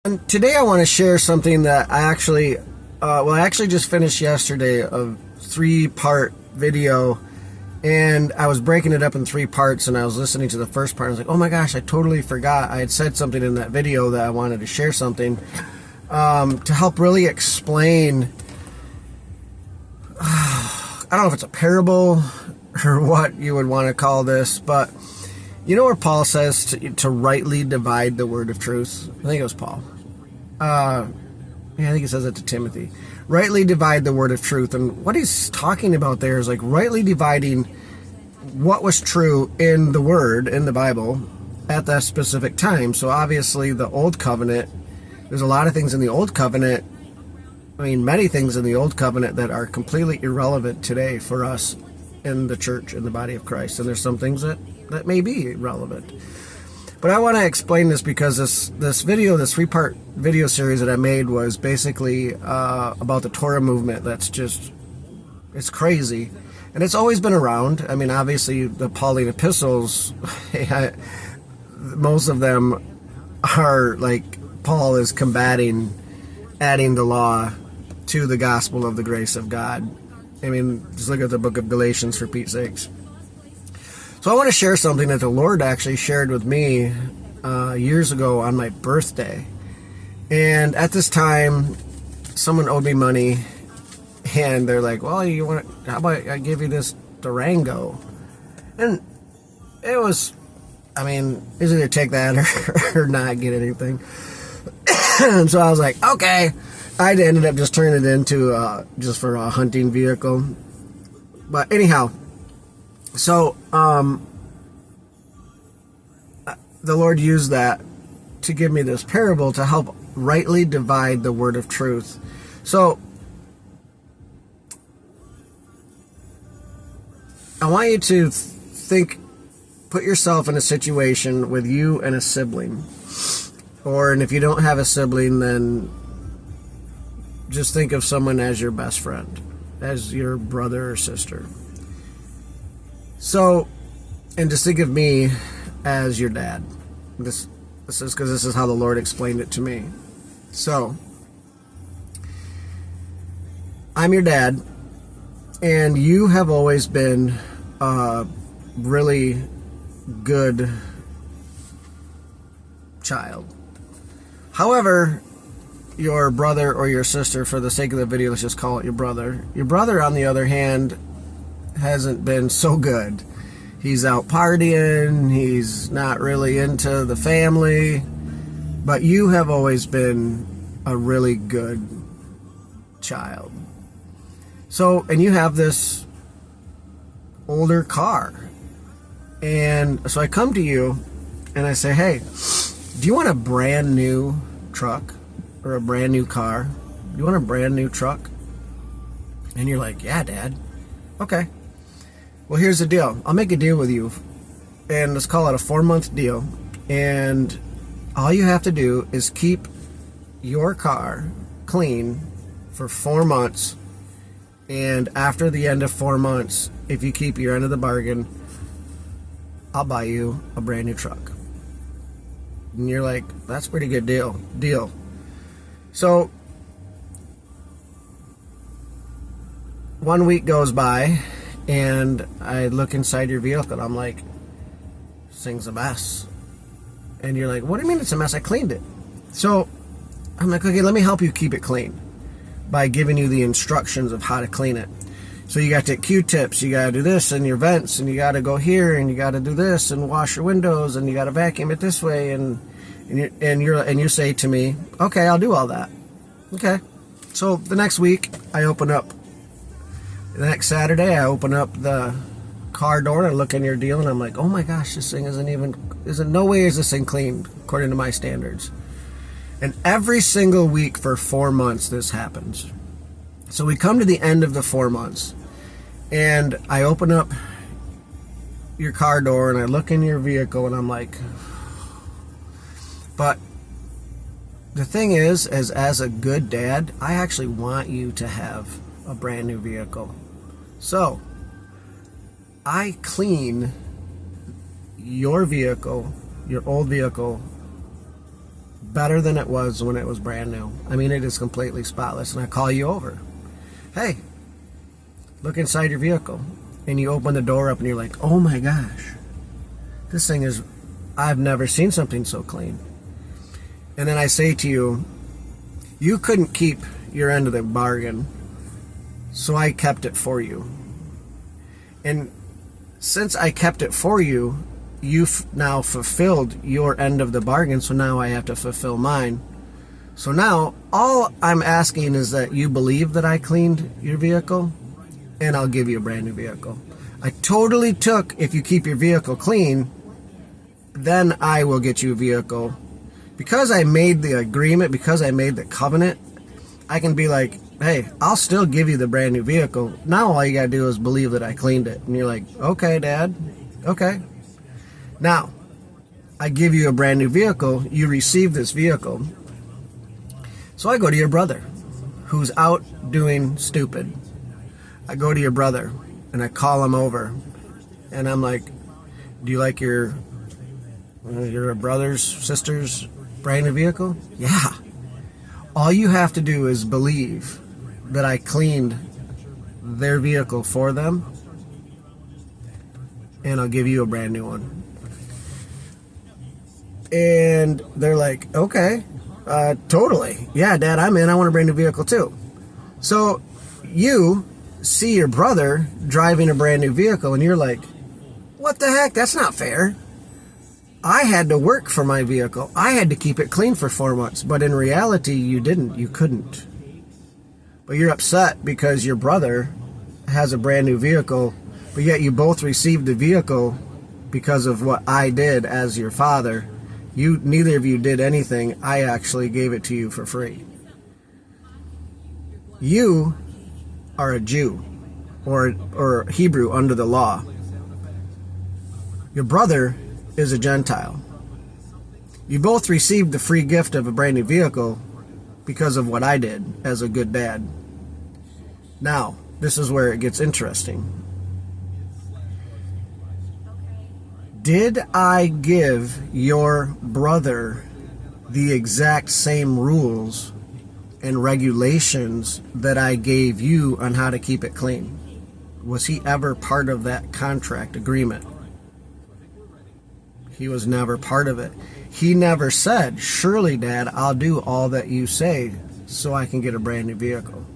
And today I want to share something that I actually just finished yesterday, a 3-part video, and I was breaking it up in 3 parts, and I was listening to the first part, and I was like, oh my gosh, I totally forgot. I had said something in that video that I wanted to share something to help really explain, I don't know if it's a parable or what you would want to call this, but you know where Paul says to rightly divide the word of truth? I think it was Paul. I think he says it to Timothy. Rightly divide the word of truth. And what he's talking about there is like rightly dividing what was true in the word, in the Bible, at that specific time. So obviously the Old Covenant, there's a lot of things in the Old Covenant, many things in the Old Covenant that are completely irrelevant today for us in the church, in the body of Christ. And there's some things that may be relevant. But I want to explain this because this video, this 3-part video series that I made was basically about the Torah movement. It's crazy. And it's always been around. Obviously the Pauline epistles, most of them are like Paul is combating adding the law to the gospel of the grace of God. Just look at the book of Galatians, for Pete's sakes. So I want to share something that the Lord actually shared with me years ago on my birthday. And at this time, someone owed me money, and they're like, well, how about I give you this Durango? And it was, easy to take that or not get anything. And so I was like, okay. I ended up just turning it into just for a hunting vehicle. But anyhow, so the Lord used that to give me this parable to help rightly divide the word of truth. So I want you to put yourself in a situation with you and a sibling. And if you don't have a sibling, then just think of someone as your best friend, as your brother or sister. So, and just think of me as your dad. This is because this is how the Lord explained it to me. So, I'm your dad, and you have always been a really good child. However, your brother or your sister, for the sake of the video, let's just call it your brother. Your brother, on the other hand, hasn't been so good. He's out partying, he's not really into the family, but you have always been a really good child. So, and you have this older car. And so I come to you and I say, hey, do you want a brand new truck or a brand new car? Do you want a brand new truck? And you're like, yeah, Dad. Okay. Well, here's the deal. I'll make a deal with you, and let's call it a 4-month deal. And all you have to do is keep your car clean for 4 months. And after the end of 4 months, if you keep your end of the bargain, I'll buy you a brand new truck. And you're like, that's a pretty good deal. So 1 week goes by, and I look inside your vehicle, and I'm like, this thing's a mess. And you're like, what do you mean it's a mess? I cleaned it. So I'm like, okay, let me help you keep it clean by giving you the instructions of how to clean it. So you got to take Q-tips, you got to do this in your vents, and you got to go here, and you got to do this, and wash your windows, and you got to vacuum it this way, and you say to me, okay, I'll do all that. Okay. So the next week, the next Saturday, I open up the car door, and I look in your deal, and I'm like, oh my gosh, this thing no way is this thing clean according to my standards. And every single week for 4 months, this happens. So we come to the end of the 4 months, and I open up your car door, and I look in your vehicle, and I'm like, but the thing is, as a good dad, I actually want you to have a brand new vehicle. So I clean your vehicle, your old vehicle, better than it was when it was brand new. I mean, it is completely spotless. And I call you over. Hey, look inside your vehicle. And you open the door up and you're like, oh my gosh, this thing is, I've never seen something so clean. And then I say to you, you couldn't keep your end of the bargain, so I kept it for you. And since I kept it for you, you've now fulfilled your end of the bargain, so now I have to fulfill mine. So now, all I'm asking is that you believe that I cleaned your vehicle, and I'll give you a brand new vehicle. I totally took, if you keep your vehicle clean, then I will get you a vehicle. Because I made the agreement, because I made the covenant, I can be like, hey, I'll still give you the brand new vehicle. Now all you gotta do is believe that I cleaned it. And you're like, okay, Dad, okay. Now, I give you a brand new vehicle, you receive this vehicle. So I go to your brother, who's out doing stupid. I go to your brother, and I call him over, and I'm like, do you like your brother's, sister's brand new vehicle? Yeah. All you have to do is believe that I cleaned their vehicle for them, and I'll give you a brand new one. And they're like, okay, totally. Yeah, Dad, I'm in. I want a brand new vehicle too. So you see your brother driving a brand new vehicle, and you're like, what the heck? That's not fair. I had to work for my vehicle. I had to keep it clean for 4 months. But in reality, you didn't. You couldn't. But you're upset because your brother has a brand new vehicle, but yet you both received the vehicle because of what I did as your father. Neither of you did anything. I actually gave it to you for free. You are a Jew or Hebrew under the law. Your brother is a Gentile. You both received the free gift of a brand new vehicle because of what I did as a good dad. Now, this is where it gets interesting. Did I give your brother the exact same rules and regulations that I gave you on how to keep it clean? Was he ever part of that contract agreement? He was never part of it. He never said, surely, Dad, I'll do all that you say so I can get a brand new vehicle.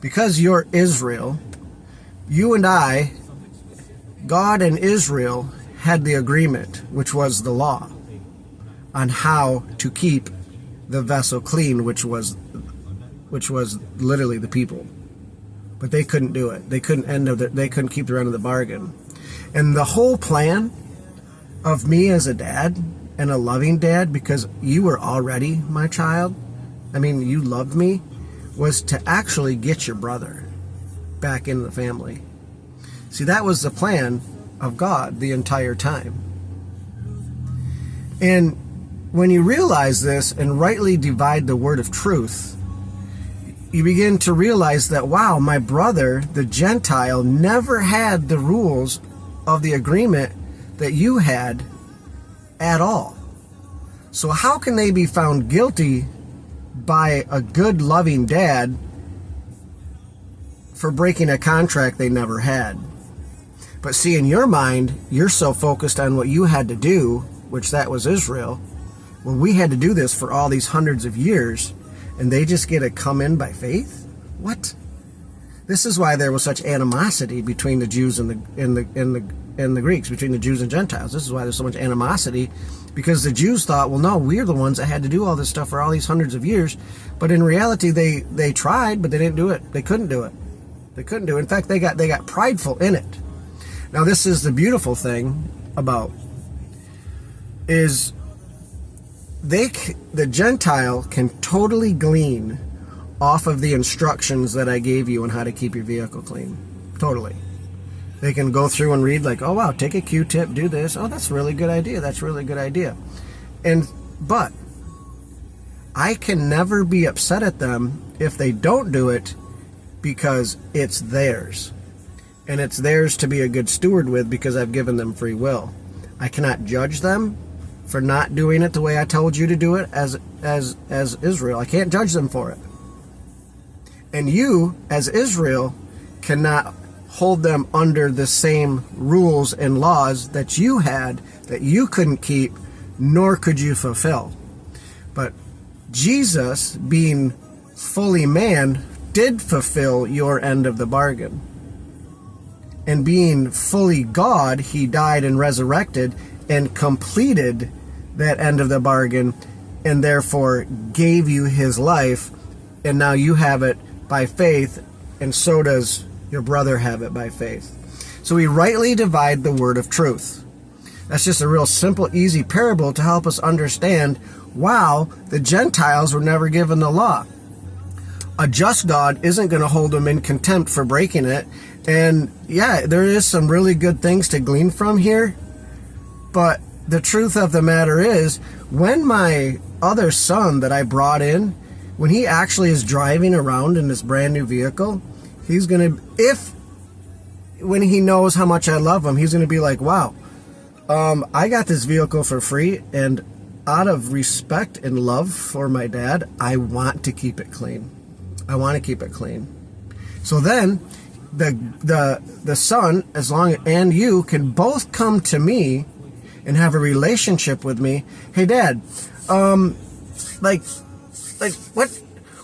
Because you're Israel, you and I, God and Israel had the agreement, which was the law, on how to keep the vessel clean, which was literally the people. But they couldn't do it. They couldn't keep their end of the bargain. And the whole plan of me as a dad, and a loving dad, because you were already my child, I mean, you loved me, was to actually get your brother back in the family. See, that was the plan of God the entire time. And when you realize this and rightly divide the word of truth, you begin to realize that, wow, my brother, the Gentile, never had the rules of the agreement that you had at all. So how can they be found guilty by a good, loving dad for breaking a contract they never had? But see, in your mind, you're so focused on what you had to do, which that was Israel. Well, we had to do this for all these hundreds of years, and they just get to come in by faith? What? This is why there was such animosity between the Jews and the Greeks, between the Jews and Gentiles. This is why there's so much animosity, because the Jews thought, well, no, we're the ones that had to do all this stuff for all these hundreds of years. But in reality, they tried, but they didn't do it. They couldn't do it. They couldn't do it. In fact, they got prideful in it. Now, this is the beautiful thing about is the Gentile can totally glean off of the instructions that I gave you on how to keep your vehicle clean. Totally. They can go through and read like, oh, wow, take a Q-tip, do this. Oh, that's a really good idea. That's a really good idea. But I can never be upset at them if they don't do it, because it's theirs. And it's theirs to be a good steward with, because I've given them free will. I cannot judge them for not doing it the way I told you to do it as Israel. I can't judge them for it. And you, as Israel, cannot hold them under the same rules and laws that you had, that you couldn't keep, nor could you fulfill. But Jesus, being fully man, did fulfill your end of the bargain. And being fully God, he died and resurrected and completed that end of the bargain, and therefore gave you his life, and now you have it by faith, and so does your brother have it by faith. So we rightly divide the word of truth. That's just a real simple, easy parable to help us understand, wow, the Gentiles were never given the law. A just God isn't going to hold them in contempt for breaking it. And yeah, there is some really good things to glean from here. But the truth of the matter is, when my other son that I brought in, when he actually is driving around in this brand new vehicle, he's going to, when he knows how much I love him, he's going to be like, wow, I got this vehicle for free, and out of respect and love for my dad, I want to keep it clean. I want to keep it clean. So then the son, as long and you can both come to me and have a relationship with me. Hey, Dad,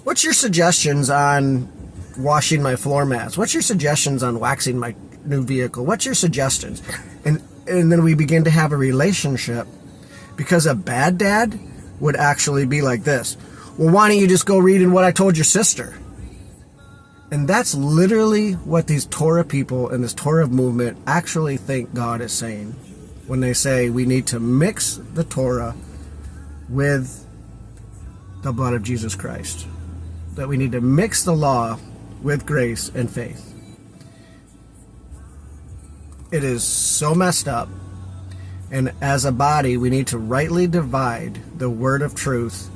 what's your suggestions on washing my floor mats? What's your suggestions on waxing my new vehicle? What's your suggestions? And then we begin to have a relationship, because a bad dad would actually be like this. Well, why don't you just go read in what I told your sister? And that's literally what these Torah people and this Torah movement actually think God is saying when they say we need to mix the Torah with the blood of Jesus Christ. That we need to mix the law with grace and faith. It is so messed up. And as a body, we need to rightly divide the word of truth.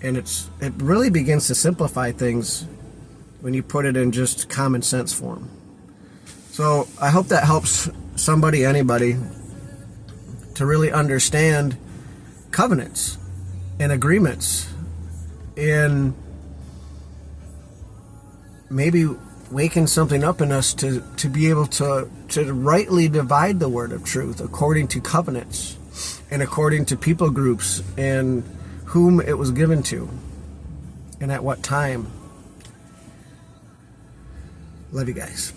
And it really begins to simplify things when you put it in just common sense form. So I hope that helps somebody, anybody, to really understand covenants and agreements, and maybe waking something up in us to be able to rightly divide the word of truth according to covenants and according to people groups and whom it was given to and at what time. Love you guys.